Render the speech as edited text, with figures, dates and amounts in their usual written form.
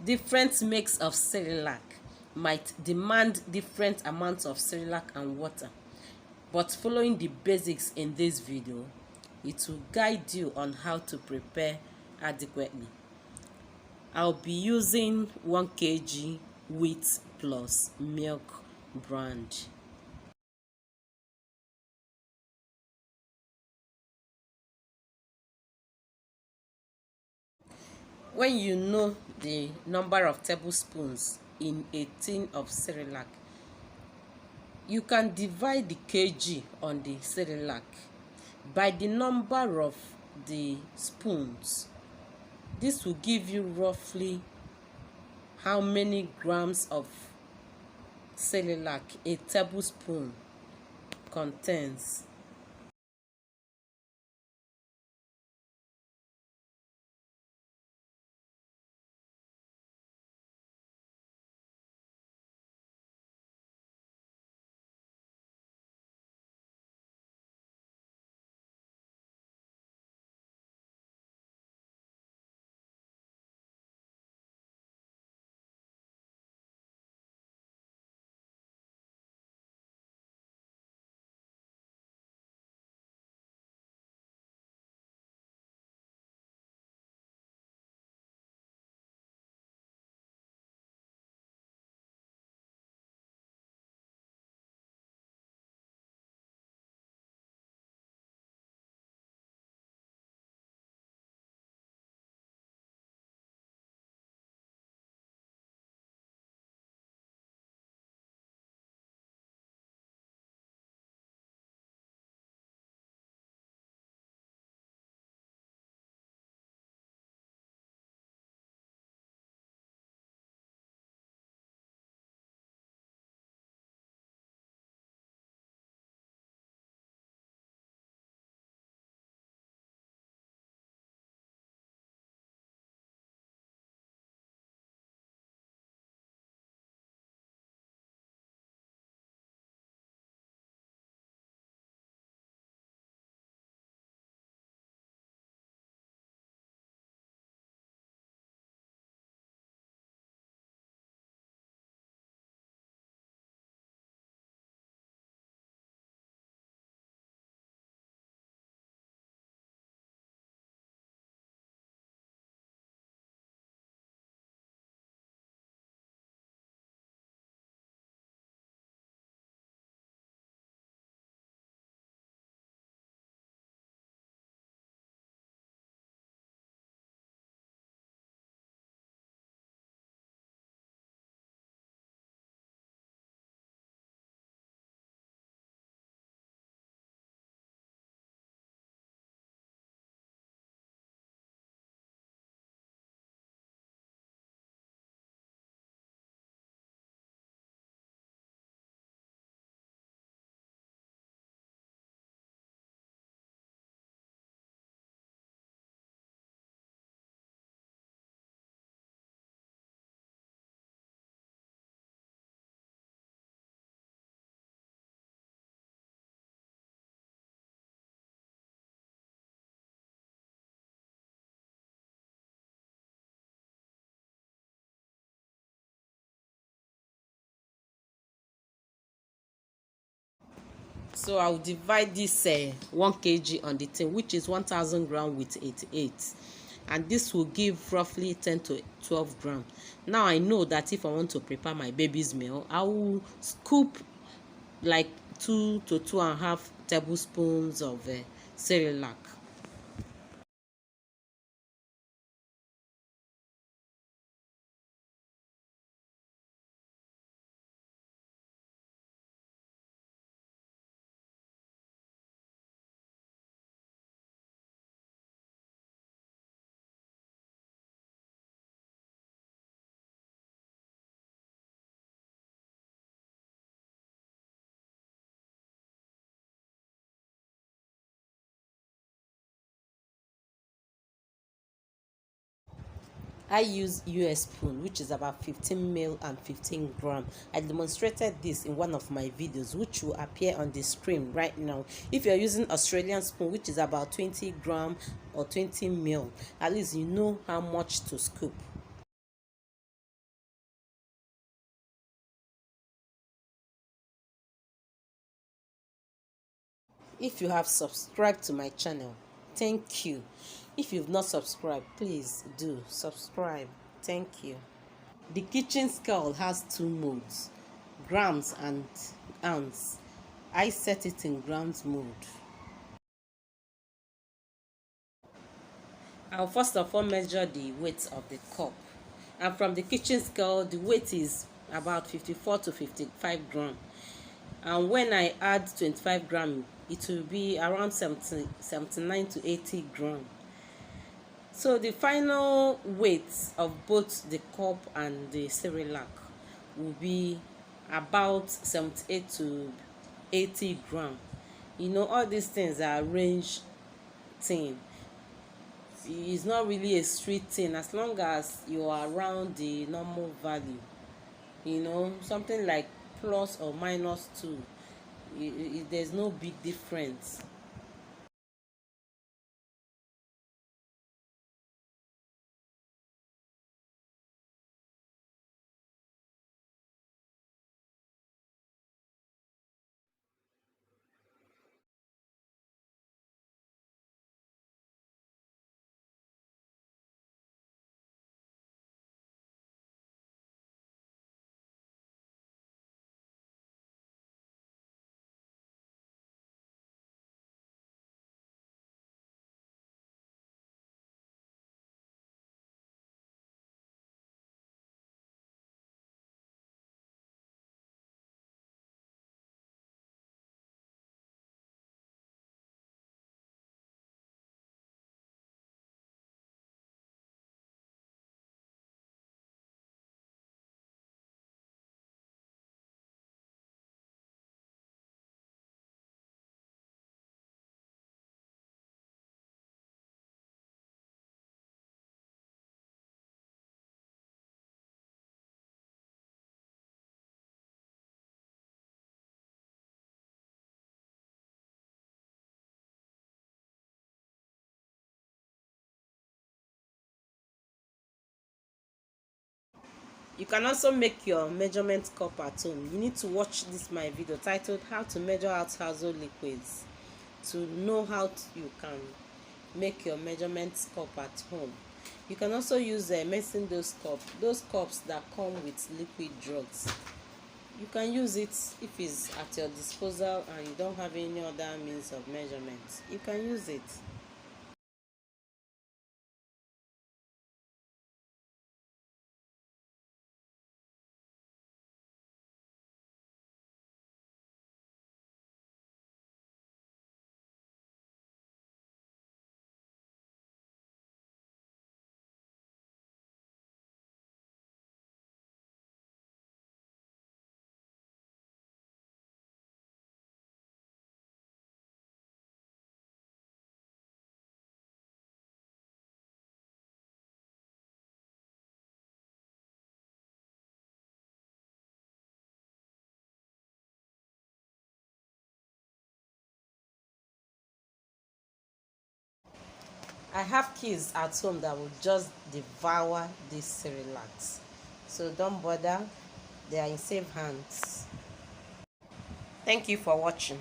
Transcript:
Different makes of Cerelac might demand different amounts of Cerelac and water, but following the basics in this video, it will guide you on how to prepare adequately. I'll be using 1 kg wheat plus milk brand. When you know the number of tablespoons in a tin of Cerelac, you can divide the kg on the Cerelac by the number of the spoons. This will give you roughly how many grams of Cerelac a tablespoon contains. So I'll divide this 1 kg on the tin, which is 1000 gram with 88, and this will give roughly 10 to 12 gram. Now I know that if I want to prepare my baby's meal, I will scoop like 2 to 2.5 tablespoons of Cerelac. I use US spoon, which is about 15 ml and 15 gram. I demonstrated this in one of my videos, which will appear on the screen right now. If you're using Australian spoon, which is about 20 gram or 20 ml, at least you know how much to scoop. If you have subscribed to my channel, thank you. If you've not subscribed, please do subscribe. Thank you. The kitchen scale has two modes, grams and ounce. I set it in grams mode. I'll first of all measure the weight of the cup. And from the kitchen scale, the weight is about 54 to 55 grams. And when I add 25 grams, it will be around 79 to 80 grams. So the final weight of both the cup and the Cerelac will be about 78 to 80 grams. You know, all these things are range thing. It's not really a street thing as long as you are around the normal value. You know, something like plus or minus 2. There's no big difference. You can also make your measurement cup at home. You need to watch this my video titled how to measure out household liquids to know how you can make your measurement cup at home. You can also use mixing those cups that come with liquid drugs. You can use it if it's at your disposal and you don't have any other means of measurement. You can use it. I have kids at home that will just devour these Cerelacs. So don't bother, they are in safe hands. Thank you for watching.